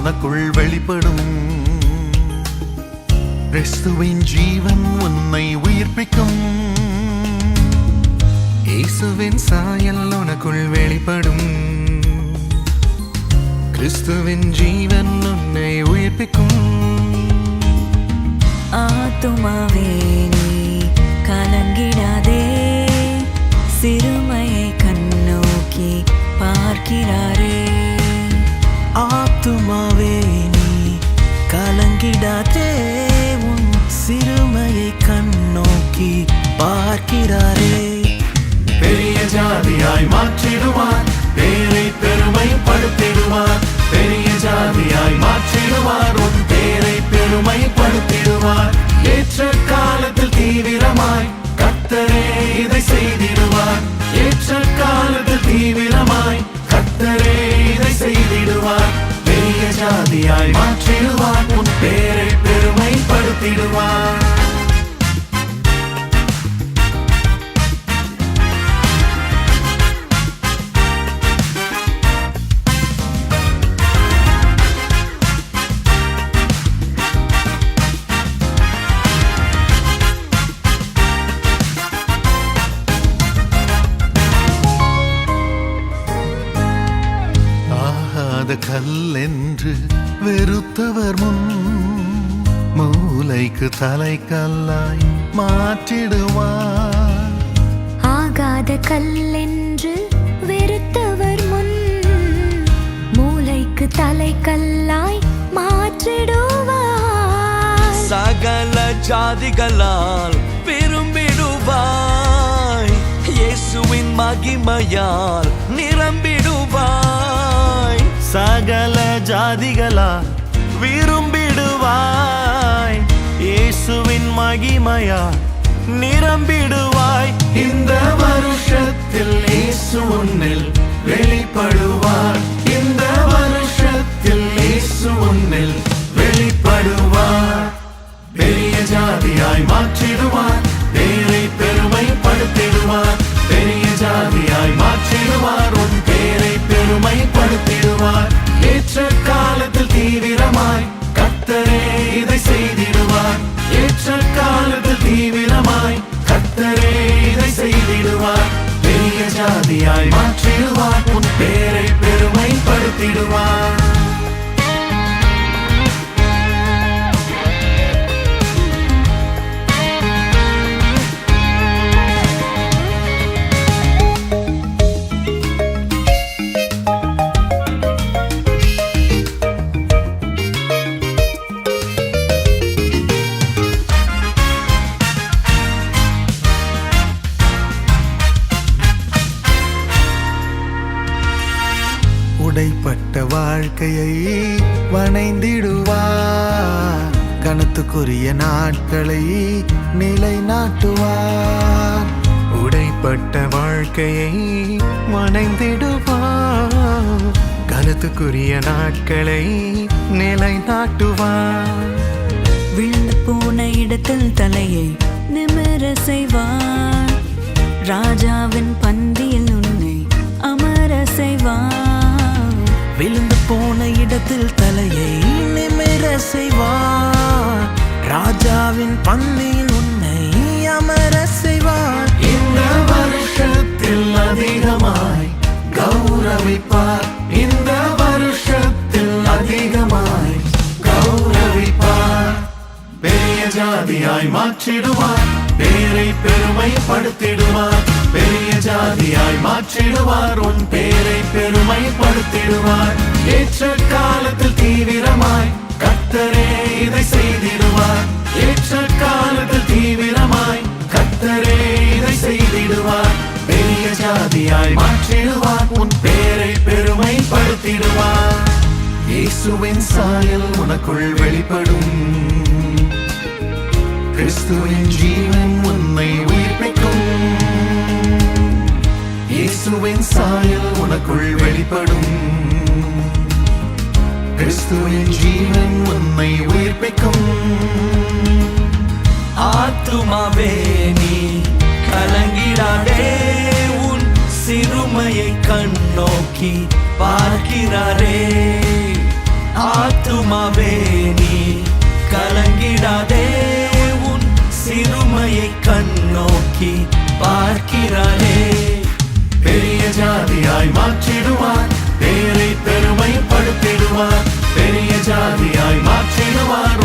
உனக்குள் வெளிப்படும். கிறிஸ்துவின் ஜீவன் உன்னை உயிர்ப்பிக்கும். இயேசுவின் சாயல் உனக்குள் வெளிப்படும். கிறிஸ்துவின் ஜீவன் உன்னை உயிர்ப்பிக்கும். ஆத்துமாவே நீ கலங்கிடாதே, சிறுமையை கண்ணோக்கி பார்க்கிறாரே. ஆத்துமாவே நீ கலங்கிடாதே, உன் சிறுமையை கண்ணோக்கி பார்க்கிறாரே. பெரிய ஜாதியாய் மாற்றிடுவார், பேரை பெருமைப்படுத்திடுவார். பெரிய ஜாதியாய் மாற்றிடுவார், உன் பேரை பெருமைப்படுத்திடுவார். ஏற்ற காலத்தில் தீவிரமாய் கர்த்தரே இதை செய்திடுவார். ஏற்ற காலத்தில் தீவிரமாய் கர்த்தரே இதை செய்திடுவார். பெரிய ஜாதியாய் மாற்றிடுவார், உன் பேரை பெருமைப்படுத்திடுவார். கல்லென்று வெறுத்தவர் முன் மூளைக்கு தலைக்கல்லாய் மாற்றிடுவார். ஆகாத கல்லென்று வெறுத்தவர் முன் மூளைக்கு தலைக்கல்லாய் மாற்றிடுவார். சகல ஜாதிகளால் விரும்பிடுவாய், இயேசுவின் மகிமையால் நிரம்பிடுவாய். சகல ஜாதிகளால் விரும்பிடுவாய், இயேசுவின் மகிமையால் நிரம்பிடுவாய். இந்த வருஷத்தில் இயேசு உன்னில் வெளிப்படுவார். இந்த வருஷத்தில் இயேசு உன்னில் வெளிப்படுவார். பெரிய ஜாதியாய் மாற்றிடுவார், பேரை பெருமைப்படுத்திடுவார். பெரிய ஜாதியாய் மாற்றிடுவார், உன் பேரை பெருமைப்படுத்திடுவார். ஏற்ற காலத்தில் தீவிரமாய் கர்த்தரே இதை செய்திடுவார். ஏற்ற காலத்தில் தீவிரமாய் கர்த்தரே இதை செய்திடுவார். பெரிய ஜாதியாய் மாற்றிடுவார், உன் பேரை பெருமைப்படுத்திடுவார். உடைப்பட்ட வாழ்க்கையை வணைந்திடுவார், கணத்துக்குரிய நாட்களை நிலைநாட்டுவார். உடைப்பட்ட வாழ்க்கையை வணைந்திடுவார், கனத்துக்குரிய நாட்களை நிலைநாட்டுவார். விழுந்து போன இடத்தில் தலையை நிமிர செய்வார், ராஜாவின் பந்தியில் உன்னை அமர செய்வார். விழுந்து போன இடத்தில் தலையை நிமிர செய்வார், ராஜாவின் பந்தியில் உன்னை அமர செய்வார். இந்த வருஷத்தில் அதிகமாய் கௌரவிப்பார். இந்த வருஷத்தில் அதிகமாய் கௌரவிப்பார். பெரிய ஜாதியாய் மாற்றிடுவார், பேரை பெருமைப்படுத்திடுவார். பெரிய ஜாதியாய் மாற்றிடுவார், உன் பேரை பெருமைப்படுத்திடுவார். ஏற்ற காலத்தில் தீவிரமாய் கர்த்தரே இதை செய்திடுவார். ஏற்ற காலத்தில் தீவிரமாய் கர்த்தரே இதை செய்திடுவார். பெரிய ஜாதியாய் மாற்றிடுவார், உன் பேரை பெருமைப்படுத்திடுவார். இயேசுவின் சாயல் உனக்குள் வெளிப்படும். கிறிஸ்துவின் ஜீவன் உன்னை உயிர்ப்பிக்கும். இயேசுவின் சாயல் உனக்குள் வெளிப்படும். கிறிஸ்துவின் ஜீவன் உன்னை உயிர்ப்பிக்கும். ஆத்துமாவே நீ கலங்கிடாதே, உன் சிறுமையை கண்ணோக்கி பார்க்கிறாரே. ஆத்துமாவே நீ கலங்கிடாதே உன் சிறுமையை கண்ணோக்கி பார்க்கிறானே. பெரிய ஜாதியாய் மாற்றிடுவார், பேரை பெருமைப்படுத்திடுவார். பெரிய ஜாதியாய் மாற்றிடுவார்,